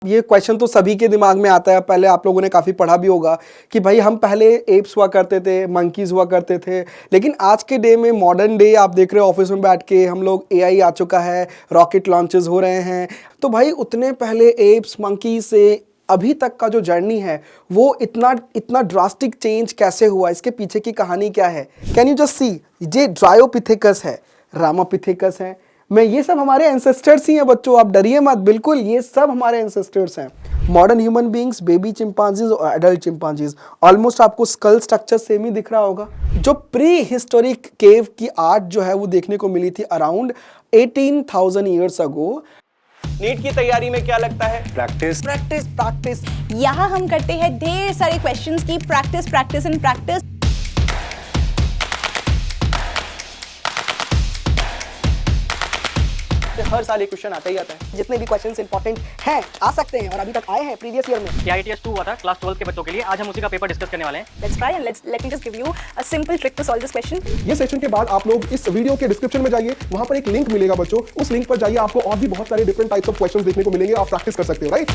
ये क्वेश्चन तो सभी के दिमाग में आता है, पहले आप लोगों ने काफ़ी पढ़ा भी होगा कि भाई हम पहले एप्स हुआ करते थे, मंकीज़ हुआ करते थे, लेकिन आज के डे में मॉडर्न डे आप देख रहे हो ऑफिस में बैठ के हम लोग एआई आ चुका है, रॉकेट लॉन्चेस हो रहे हैं। तो भाई उतने पहले एप्स मंकी से अभी तक का जो जर्नी है वो इतना इतना ड्रास्टिक चेंज कैसे हुआ, इसके पीछे की कहानी क्या है? कैन यू जस्ट सी, ये ड्रायोपिथेकस है, रामापिथेकस है, मैं ये सब हमारे एंसेस्टर्स ही हैं बच्चों, आप डरिए मत, बिल्कुल ये सब हमारे एंसेस्टर्स हैं। Modern human beings, baby chimpanzees और एडल्ट चिंपांजीज, ऑलमोस्ट आपको स्कल स्ट्रक्चर सेम ही दिख रहा होगा। जो प्री हिस्टोरिक केव की आर्ट जो है वो देखने को मिली थी अराउंड 18,000 ईयर्स अगो। नीट की तैयारी में क्या लगता है? Practice practice practice. यहाँ हम करते हैं ढेर सारे क्वेश्चंस की प्रैक्टिस प्रैक्टिस एंड प्रैक्टिस। हर साल एक क्वेश्चन आता ही आता है, जितने भी क्वेश्चंस इंपॉर्टेंट हैं आ सकते हैं और अभी तक आए हैं प्रीवियस ईयर में। IITS 2 हुआ था क्लास 12 के बच्चों के लिए, आज हम उसी का पेपर डिस्कस करने वाले हैं। Let's try and let me just give you a simple trick to solve this question. ये सेशन के बाद आप लोग इस वीडियो के डिस्क्रिप्शन में जाइए, वहां पर एक लिंक मिलेगा बच्चों, उस लिंक पर जाइए, आपको और भी बहुत सारे डिफरेंट टाइप्स ऑफ क्वेश्चंस देखने को मिलेंगे, आप प्रैक्टिस कर सकते हो, राइट?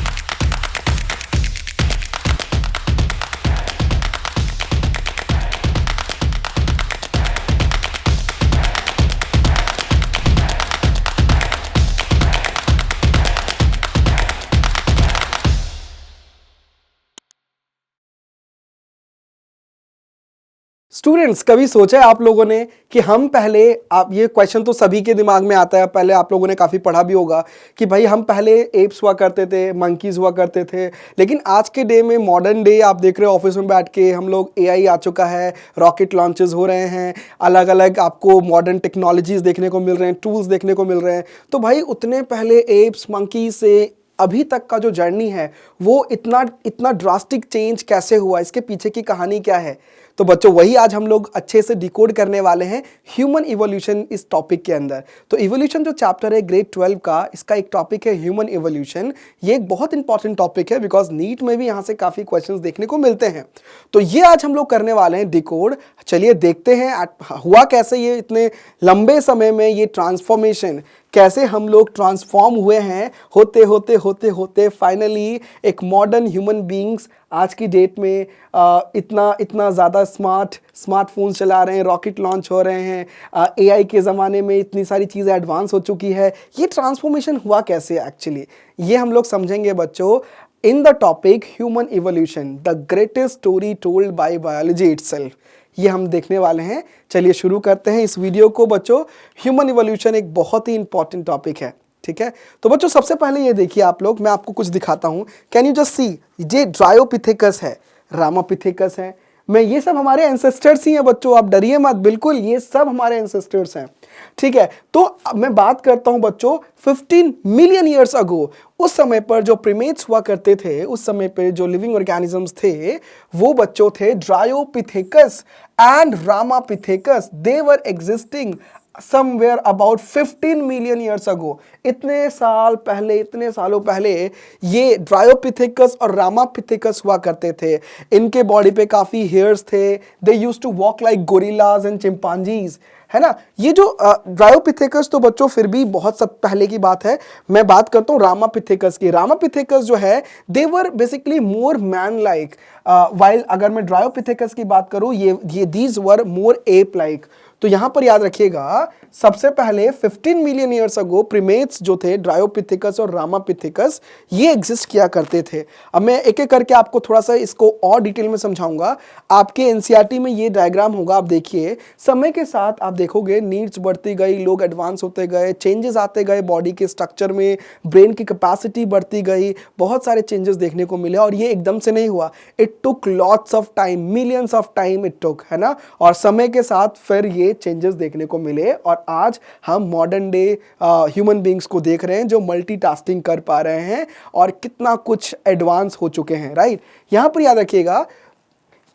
स्टूडेंट्स, कभी सोचा है आप लोगों ने कि हम पहले, आप ये क्वेश्चन तो सभी के दिमाग में आता है, पहले आप लोगों ने काफ़ी पढ़ा भी होगा कि भाई हम पहले एप्स हुआ करते थे, मंकीज़ हुआ करते थे, लेकिन आज के डे में मॉडर्न डे आप देख रहे हो ऑफिस में बैठ के हम लोग एआई आ चुका है, रॉकेट लॉन्चेस हो रहे हैं, अलग अलग आपको मॉडर्न टेक्नोलॉजीज़ देखने को मिल रहे हैं, टूल्स देखने को मिल रहे हैं। तो भाई उतने पहले एप्स मंकी से अभी तक का जो जर्नी है वो इतना इतना ड्रास्टिक चेंज कैसे हुआ, इसके पीछे की कहानी क्या है? तो बच्चों वही आज हम लोग अच्छे से डिकोड करने वाले हैं ह्यूमन इवोल्यूशन इस टॉपिक के अंदर। तो इवोल्यूशन जो चैप्टर है ग्रेड 12 का, इसका एक टॉपिक है ह्यूमन इवोल्यूशन। ये एक बहुत इंपॉर्टेंट टॉपिक है बिकॉज नीट में भी यहाँ से काफ़ी क्वेश्चंस देखने को मिलते हैं। तो ये आज हम लोग करने वाले हैं डिकोड। चलिए देखते हैं हुआ कैसे ये इतने लंबे समय में ये ट्रांसफॉर्मेशन, कैसे हम लोग ट्रांसफॉर्म हुए हैं, होते होते होते होते फाइनली एक मॉडर्न ह्यूमन बींग्स आज की डेट में इतना इतना ज़्यादा स्मार्टफोन्स चला रहे हैं, रॉकेट लॉन्च हो रहे हैं, एआई के ज़माने में इतनी सारी चीज़ें एडवांस हो चुकी है। ये ट्रांसफॉर्मेशन हुआ कैसे एक्चुअली, ये हम लोग समझेंगे बच्चों in the topic human evolution, the greatest story told by biology itself. ये हम देखने वाले हैं। चलिए शुरू करते हैं इस वीडियो को बच्चों। ह्यूमन इवोल्यूशन एक बहुत ही इंपॉर्टेंट टॉपिक है, ठीक है? तो बच्चों सबसे पहले ये देखिए आप लोग, मैं आपको कुछ दिखाता हूँ। कैन यू जस्ट सी, ये ड्रायोपिथेकस है, रामापिथेकस है, मैं ये सब हमारे एंसेस्टर्स ही हैं बच्चों, आप डरिए मत, बिल्कुल ये सब हमारे एंसेस्टर्स हैं, ठीक है? तो मैं बात करता हूं बच्चों 15 मिलियन ईयर्स अगो, उस समय पर जो प्रीमेट्स हुआ करते थे, उस समय पर जो लिविंग ऑर्गेनिजम्स थे वो बच्चों थे Dryopithecus and Ramapithecus. They were existing somewhere about 15 million years ago. इतने साल पहले, इतने सालों पहले ये ड्रायोपिथेकस और रामापिथेकस हुआ करते थे। इनके बॉडी पे काफ़ी हेयर्स थे, they used to walk like gorillas and chimpanzees, है ना? ये जो ड्रायोपिथेकस तो बच्चों फिर भी बहुत सब पहले की बात है। मैं बात करता हूँ रामापिथेकस की। रामापिथेकस जो है they were basically more man like, while अगर मैं ड्रायोपिथेकस की बात करूँ ये these were more ape like. तो यहां पर याद रखिएगा सबसे पहले 15 मिलियन ईयर्स अगो प्रीमेट्स जो थे ड्रायोपिथेकस और रामापिथेकस ये एग्जिस्ट किया करते थे। अब मैं एक एक करके आपको थोड़ा सा इसको और डिटेल में समझाऊंगा। आपके एनसीईआरटी में ये डायग्राम होगा, आप देखिए। समय के साथ आप देखोगे नीड्स बढ़ती गई, लोग एडवांस होते गए, चेंजेस आते गए बॉडी के स्ट्रक्चर में, ब्रेन की कैपेसिटी बढ़ती गई, बहुत सारे चेंजेस देखने को मिले और ये एकदम से नहीं हुआ। It took lots of time, millions of time it took, है ना? और समय के साथ फिर ये चेंजेस देखने को मिले और आज हम मॉडर्न डे ह्यूमन बींग्स को देख रहे हैं जो मल्टीटास्किंग कर पा रहे हैं और कितना कुछ एडवांस हो चुके हैं, राइट? यहां पर याद रखिएगा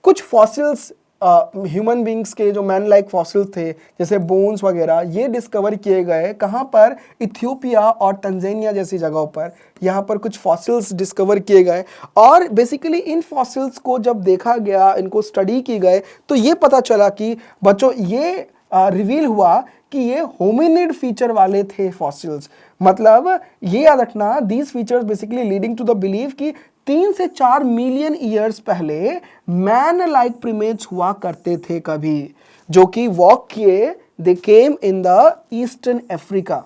कुछ फॉसिल्स ह्यूमन बींग्स के जो मैन लाइक फॉसिल्स थे जैसे बोन्स वगैरह, ये डिस्कवर किए गए कहाँ पर? इथियोपिया और तंजानिया जैसी जगहों पर। यहाँ पर कुछ फॉसिल्स डिस्कवर किए गए और बेसिकली इन फॉसिल्स को जब देखा गया, इनको स्टडी की गए, तो ये पता चला कि बच्चों ये रिवील हुआ कि ये होमिनिड फीचर वाले थे फॉसिल्स। मतलब ये याद रखना, these features basically leading to the believe कि 3 से 4 मिलियन ईयर्स पहले मैन लाइक प्रीमेट्स हुआ करते थे कभी, जो कि वॉक किए, they came in the eastern Africa,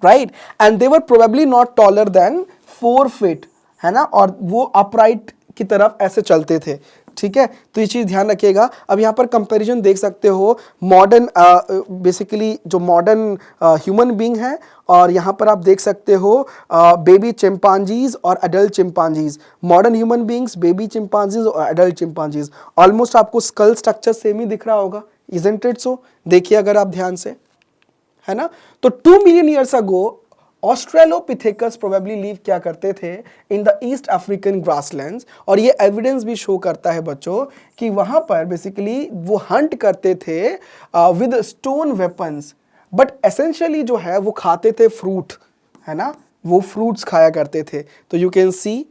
right, and they were probably not taller than 4 feet, है ना, और वो अपराइट की तरफ ऐसे चलते थे, ठीक है। तो ये चीज़ ध्यान रखिएगा। अब यहाँ पर कंपैरिजन देख सकते हो, मॉडर्न बेसिकली जो मॉडर्न ह्यूमन बीइंग है, और यहाँ पर आप देख सकते हो बेबी चिंपांजीज और adult chimpanzees, modern human beings, baby chimpanzees और एडल्ट चिंपांजीज, ऑलमोस्ट आपको स्कल स्ट्रक्चर सेम ही दिख रहा होगा, इजंट इट सो? देखिए अगर आप ध्यान से, है ना। तो 2 million years ago Australopithecus probably live क्या करते थे इन द ईस्ट अफ्रीकन ग्रासलैंड्स, और ये एविडेंस भी शो करता है बच्चों कि वहां पर बेसिकली वो हंट करते थे with stone weapons, but essentially जो है वो खाते थे फ्रूट, है ना, वो फ्रूट्स खाया करते थे। तो यू कैन सी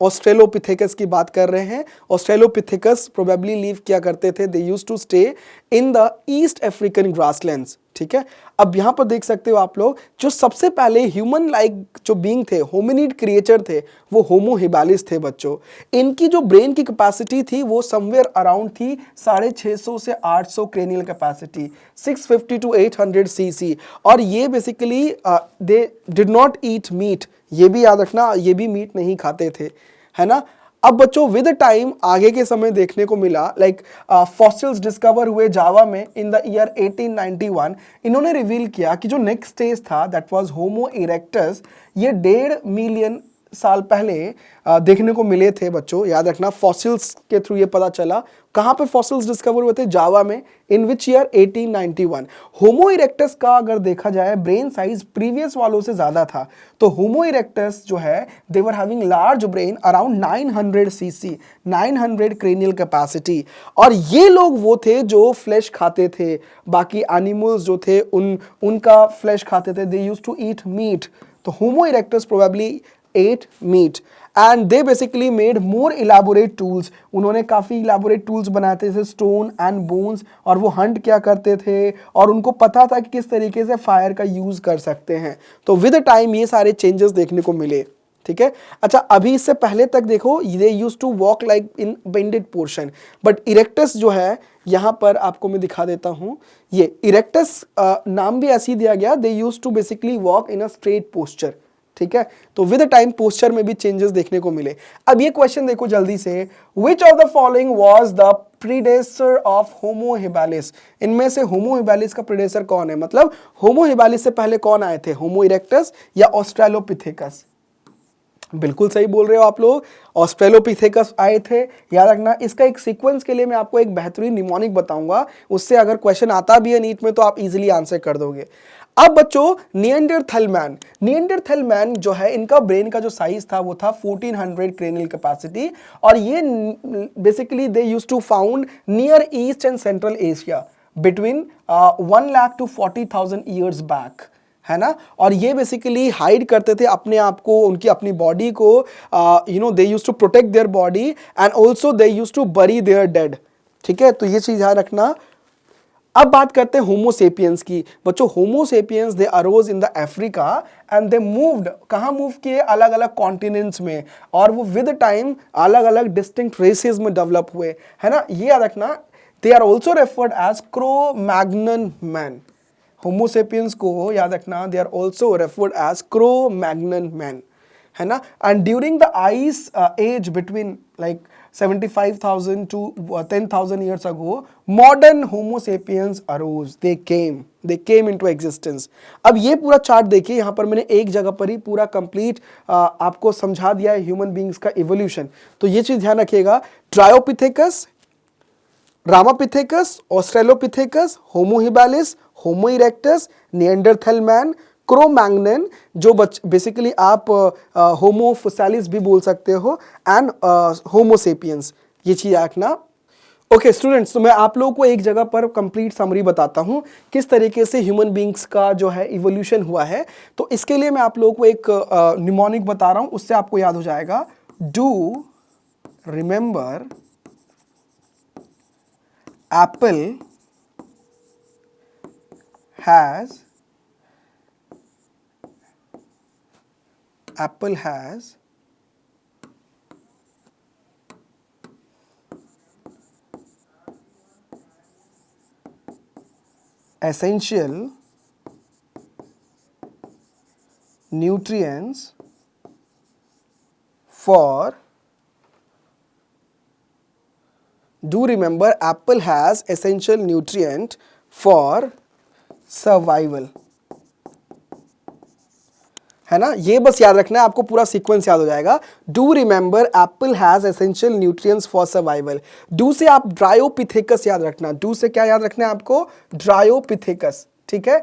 ऑस्ट्रेलोपिथेकस की बात कर रहे हैं। ऑस्ट्रेलोपिथेकस प्रोबेबली लिव क्या करते थे, they used to stay in the East African grasslands, ठीक है। अब यहां पर देख सकते हो आप लोग, जो सबसे पहले ह्यूमन लाइक जो बीइंग थे, होमिनिड क्रिएचर थे, वो होमो हिबालिस थे बच्चों। इनकी जो ब्रेन की कैपेसिटी थी वो समवेयर अराउंड थी 650 से 800 क्रेनियल कैपेसिटी, 650 टू 800 सीसी, और ये basically they did not eat meat, ये भी याद रखना, ये भी मीट नहीं खाते थे, है ना। अब बच्चों विद टाइम आगे के समय देखने को मिला, लाइक फॉसिल्स डिस्कवर हुए जावा में इन द ईयर 1891, इन्होंने रिवील किया कि जो नेक्स्ट स्टेज था दैट वाज होमो इरेक्टस, ये 1.5 मिलियन साल पहले देखने को मिले थे बच्चों, याद रखना। फॉसिल्स के थ्रू ये पता चला, कहाँ पे फॉसिल्स डिस्कवर हुए थे, जावा में, इन विच ईयर 1891। होमो इरेक्टस का अगर देखा जाए ब्रेन साइज प्रीवियस वालों से ज्यादा था, तो होमो इरेक्टस जो है they were having large brain around 900 CC, 900 cranial capacity, और ये लोग वो थे जो फ्लैश खाते थे, बाकी एनिमल्स जो थे उनका फ्लैश खाते थे, they used to eat meat. तो Homo erectus probably ate meat and they basically made more elaborate tools, उन्होंने काफ़ी elaborate tools बनाते थे, stone and bones, और वो hunt क्या करते थे, और उनको पता था कि किस तरीके से fire का use कर सकते हैं। तो with the time ये सारे changes देखने को मिले, ठीक है। अच्छा, अभी इससे पहले तक देखो, they used to walk like in bended portion, but erectus जो है, यहाँ पर आपको मैं दिखा देता हूँ, ये erectus नाम भी ऐसे ही दिया गया, they used to basically walk in a straight posture, ठीक है। तो विद टाइम पोस्चर में भी चेंजेस देखने को मिले। अब ये क्वेश्चन देखो जल्दी से, which of the following was the predecessor of Homo habilis, इनमें से होमो हिबालिस का प्रीडेसर कौन है, मतलब होमो हिबालिस से पहले कौन आए थे, होमो इरेक्टस या ऑस्ट्रेलोपिथेकस? बिल्कुल सही बोल रहे हो आप लोग, ऑस्ट्रेलोपिथेकस आए थे। याद रखना, इसका एक सीक्वेंस के लिए मैं आपको एक बेहतरीन निमोनिक बताऊंगा, उससे अगर क्वेश्चन आता भी है नीट में तो आप इजीली आंसर कर दोगे। अब बच्चों निएंडरथल मैन जो है, इनका ब्रेन का जो साइज था वो था 1400 क्रेनियल कैपेसिटी, और ये basically they used to found near East and Central Asia between 1 lakh to 40,000 years back, है ना। और ये बेसिकली हाइड करते थे अपने आप को, उनकी अपनी बॉडी को, you know, they used to protect their body and also they used to bury their dead, ठीक है। तो ये चीज ध्यान रखना। अब बात करते हैं होमो सेपियंस की। बच्चों Homo sapiens they arose in the Africa and they moved, कहाँ मूव किए, अलग अलग कॉन्टिनेंट्स में, और वो विद टाइम अलग अलग डिस्टिंक्ट रेसेस में डेवलप हुए, है ना। ये याद रखना, they are also referred as Cro-Magnon man. Homo sapiens को याद रखना, they are also referred as Cro-Magnon man, है ना। And during the ice age between like 75,000 to 10,000 years ago, modern Homo sapiens arose. They came into existence. अब ये पूरा chart देखिए, यहाँ पर मैंने एक जगह पर ही पूरा कंप्लीट आपको समझा दिया है ह्यूमन बींग्स का इवोल्यूशन। तो ये चीज ध्यान रखिएगा, ट्रायोपिथेकस, रामापिथेकस, ऑस्ट्रेलोपिथेकस, होमो हिबालिस, होमो इरेक्टस, निएंडरथल मैन, क्रो-मैग्नन, जो बेसिकली आप होमो फोसालिस भी बोल सकते हो, एंड होमो सेपियंस, ये चीज रखना। ओके स्टूडेंट्स, तो मैं आप लोगों को एक जगह पर कंप्लीट समरी बताता हूँ किस तरीके से ह्यूमन बींग्स का जो है इवोल्यूशन हुआ है। तो इसके लिए मैं आप लोगों को एक निमोनिक बता रहा हूँ, उससे आपको याद हो जाएगा। Do remember Apple has Apple has essential nutrients for, do remember apple has essential nutrient for survival, है ना। ये बस याद रखना है, आपको पूरा सीक्वेंस याद हो जाएगा। Do remember Apple has essential nutrients for survival. Do से आप ड्रायोपिथेकस याद रखना। डू से क्या याद रखना है आपको? ड्रायोपिथेकस, ठीक है।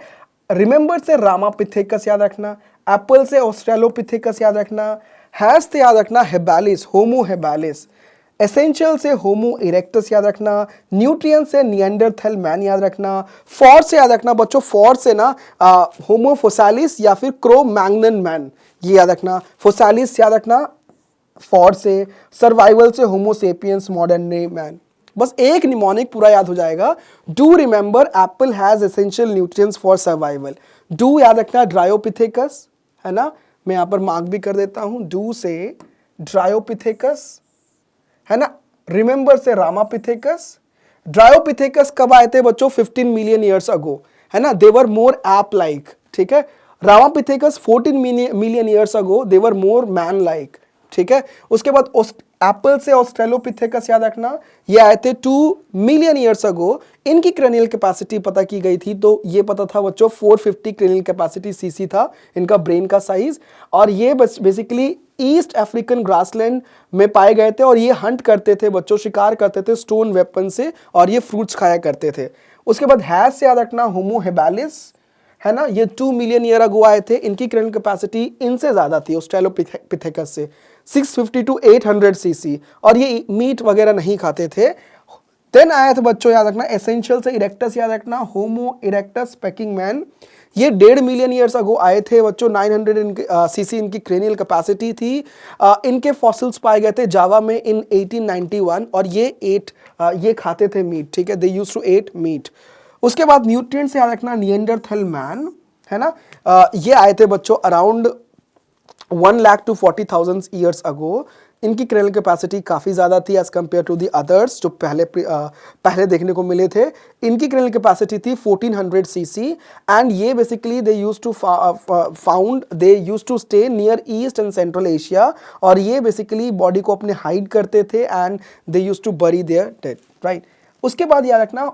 रिमेंबर से रामापिथेकस याद रखना। एप्पल से ऑस्ट्रेलोपिथेकस याद रखना। हैज से याद रखना हेबालिस, होमो हेबालिस। एसेंशियल से होमो इरेक्टस याद रखना। न्यूट्रिएंट से निएंडरथल मैन याद रखना। फॉर से याद रखना बच्चों, फॉर से ना होमो फोसालिस या फिर क्रो मैग्नन मैन, ये याद रखना। फोसालिस याद रखना फॉर से। सर्वाइवल से होमो सेपियंस मॉडर्न डे मैन। बस एक निमोनिक पूरा याद हो जाएगा। Do remember Apple has essential nutrients for survival. Do याद रखना ड्रायोपिथेकस, है ना। मैं यहां पर मार्क भी कर देता हूं। डू से ड्रायोपिथेकस, है ना। रिमेंबर से रामापिथेकस। ड्रायोपिथेकस कब आए थे बच्चों? 15 मिलियन ईयर्स अगो, है ना। दे वर मोर ऐप लाइक, ठीक है। रामापिथेकस 14 मिलियन ईयर्स अगो, दे वर मोर मैन लाइक, ठीक है। उसके बाद एप्पल से ऑस्ट्रेलोपिथेकस याद रखना, ये आए थे 2 मिलियन ईयर्स अगो। इनकी क्रेनियल कैपेसिटी पता की गई थी, तो ये पता था बच्चों 450 क्रेनियल कैपेसिटी सीसी था इनका ब्रेन का साइज। और ये बेसिकली ईस्ट अफ्रीकन ग्रासलैंड में पाए गए थे और ये हंट करते थे बच्चों, शिकार करते थे स्टोन वेपन से, और ये फ्रूट्स खाया करते थे। उसके बाद हैज से याद रखना होमो हेबालिस, है ना। ये 2 मिलियन ईयर अगो आए थे। इनकी क्रेनियल कैपेसिटी इनसे ज्यादा थी ऑस्ट्रेलोपिथेकस से, 650 to 800 सीसी, और ये मीट वगैरह नहीं खाते थे। देन आया था बच्चों याद रखना एसेंशियल से इरेक्टस याद रखना, होमो इरेक्टस पेकिंग मैन। ये 1.5 मिलियन ईयर्स अगो आए थे बच्चों। 900 सीसी इनकी क्रेनियल कैपेसिटी थी। इनके फॉसिल्स पाए गए थे जावा में इन 1891, और ये खाते थे मीट, ठीक है। They used to eat meat. उसके बाद न्यूट्रिएंट्स से याद रखना निएंडरथल मैन, है ना। ये आए थे बच्चों around 1 lakh to 40,000 years ago. इनकी क्रेनियल कैपेसिटी काफ़ी ज़्यादा थी as compared to the others जो पहले देखने को मिले थे। इनकी क्रेनियल कैपेसिटी थी 1400 सीसी, एंड ये basically they used to stay near East and Central Asia, और ये बेसिकली बॉडी को अपने हाइड करते थे and they used to bury their dead, right. उसके बाद याद रखना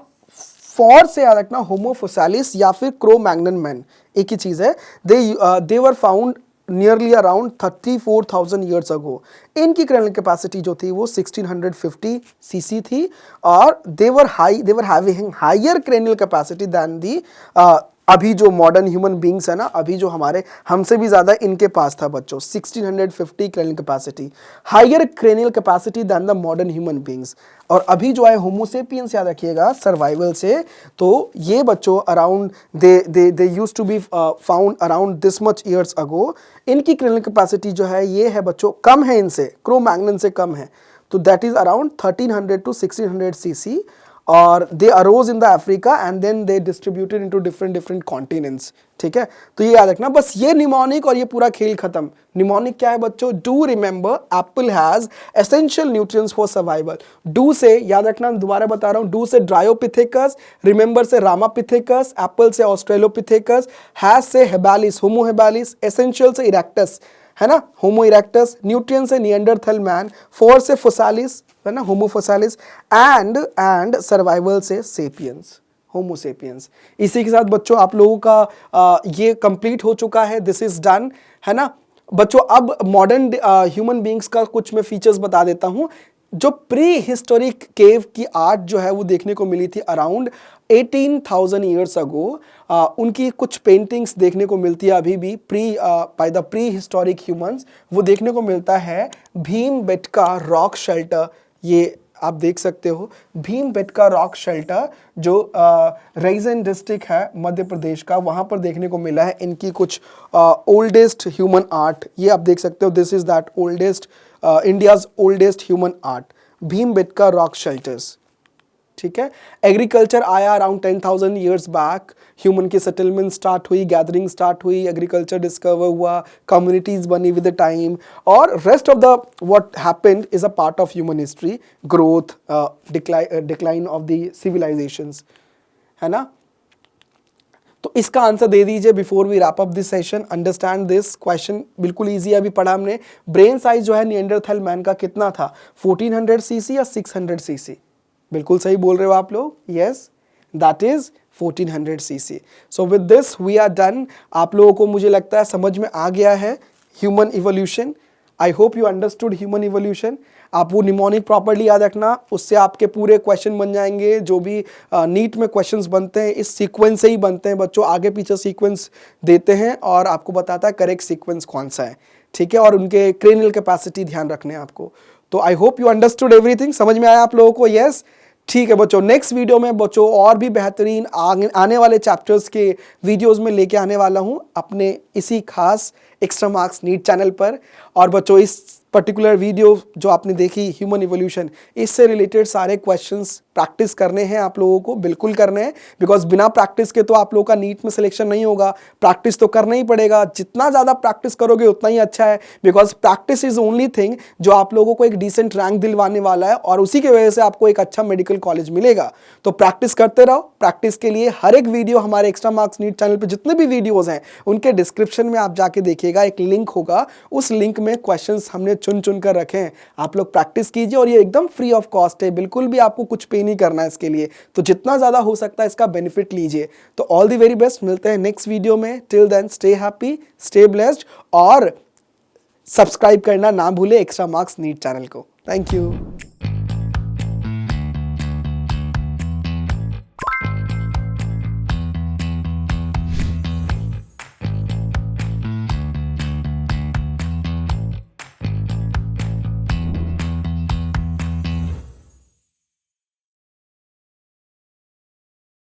फॉर से याद रखना होमो फोसालिस या फिर क्रो मैग्नन मैन, एक ही चीज़ है। They were found nearly around 34,000 years ago. इनकी क्रेनियल कैपेसिटी जो थी वो 1650 सीसी थी, और they were having higher cranial capacity than the अभी जो मॉडर्न ह्यूमन बींग्स है ना, अभी जो हमारे हमसे भी ज़्यादा इनके पास था बच्चों 1650 cranial capacity, higher cranial capacity than the modern human beings. और अभी जो है होमोसेपियंस याद रखिएगा सर्वाइवल से, तो ये बच्चों around they used to be found around this much years ago. इनकी क्रेनियल कैपेसिटी जो है ये है बच्चों कम है इनसे, क्रो मैग्नन से कम है, तो that is around 1300 to 1600 CC. और they arose in the Africa and then they distributed into different continents, ठीक है। तो ये याद रखना, बस ये निमोनिक और ये पूरा खेल खत्म। निमोनिक क्या है बच्चों? Do remember Apple has essential nutrients for survival. Do से याद रखना, दोबारा बता रहा हूं, डू से ड्रायोपिथेकस, रिमेंबर से रामापिथेकस, एप्पल से ऑस्ट्रेलोपिथेकस, हैज से हेबालिस, होमो हेबालिस, एसेंशियल से इरेक्टस, है ना, होमो इरेक्टस, न्यूट्रिएंट से निएंडरथल मैन, फॉर से फोसालिस, है ना, होमो फोसालिस, एंड सर्वाइवल से सेपियंस, होमो सेपियंस। इसी के साथ बच्चों आप लोगों का ये कंप्लीट हो चुका है, दिस इज डन, है ना बच्चों। अब मॉडर्न ह्यूमन बींग्स का कुछ मैं फीचर्स बता देता हूं। जो प्री हिस्टोरिक केव की आर्ट जो है वो देखने को मिली थी अराउंड 18,000 ईयर्स अगो। उनकी कुछ पेंटिंग्स देखने को मिलती है अभी भी by the pre historic humans. वो देखने को मिलता है भीमबेटका रॉक शेल्टर, ये आप देख सकते हो भीमबेटका रॉक शेल्टर जो रायसेन डिस्ट्रिक्ट है मध्य प्रदेश का, वहाँ पर देखने को मिला है इनकी कुछ ओल्डेस्ट ह्यूमन आर्ट। ये आप देख सकते हो, this is that oldest India's oldest human art, Bhimbetka rock shelters. ठीक है। एग्रीकल्चर आया अराउंड 10,000 ईयर्स बैक, ह्यूमन की सेटलमेंट स्टार्ट हुई, गैदरिंग स्टार्ट हुई, एग्रीकल्चर डिस्कवर हुआ, कम्युनिटीज बनी विद द टाइम, और rest of the what happened is a part of human history, growth, decline of the civilizations, है ना। तो इसका आंसर दे दीजिए before we wrap up this session. Understand this question, बिल्कुल इजी अभी पढ़ा हमने। ब्रेन साइज जो है निएंडरथल मैन का कितना था, 1400 सीसी या 600 सीसी? बिल्कुल सही बोल रहे हो आप लोग, yes, that is 1400 CC. So with this we are done. आप लोगों को मुझे लगता है समझ में आ गया है human evolution. I hope you understood human evolution. आप वो निमोनिक प्रॉपर्ली याद रखना, उससे आपके पूरे क्वेश्चन बन जाएंगे। जो भी नीट में क्वेश्चंस बनते हैं इस सीक्वेंस से ही बनते हैं बच्चों, आगे पीछे सीक्वेंस देते हैं और आपको बताता है करेक्ट सीक्वेंस कौन सा है, ठीक है। और उनके क्रेनियल कैपेसिटी ध्यान रखने हैं आपको। तो I hope you understood everything, समझ में आया आप लोगों को, यस, ठीक है बच्चों। नेक्स्ट वीडियो में बच्चों और भी बेहतरीन आने वाले चैप्टर्स के वीडियोस में लेके आने वाला हूं अपने इसी खास एक्स्ट्रा मार्क्स नीट चैनल पर। और बच्चों इस पर्टिकुलर वीडियो जो आपने देखी ह्यूमन इवोल्यूशन, इससे रिलेटेड सारे क्वेश्चंस प्रैक्टिस करने हैं आप लोगों को, बिल्कुल करने हैं, बिकॉज बिना प्रैक्टिस के तो आप लोगों का नीट में सिलेक्शन नहीं होगा। प्रैक्टिस तो करना ही पड़ेगा, जितना ज़्यादा प्रैक्टिस करोगे उतना ही अच्छा है, because practice is only thing जो आप लोगों को एक डिसेंट रैंक दिलवाने वाला है और उसी की वजह से आपको एक अच्छा मेडिकल कॉलेज मिलेगा। तो प्रैक्टिस करते रहो। प्रैक्टिस के लिए हर एक वीडियो हमारे एक्स्ट्रा मार्क्स नीट चैनल पर जितने भी वीडियोज़ हैं उनके डिस्क्रिप्शन में आप जाके देखिएगा, एक लिंक होगा, उस लिंक में क्वेश्चंस हमने चुन चुन कर रखे हैं। आप लोग प्रैक्टिस कीजिए और ये एकदम फ्री ऑफ कॉस्ट है, बिल्कुल भी आपको कुछ पे नहीं करना है इसके लिए। तो जितना ज़्यादा हो सकता है इसका बेनिफिट लीजिए। तो ऑल द वेरी बेस्ट, मिलते हैं नेक्स्ट वीडियो में। Till then stay happy, stay blessed और सब्सक्राइब करना ना भूले एक्स्ट्रा मार्क्स नीट चैनल को। Thank you.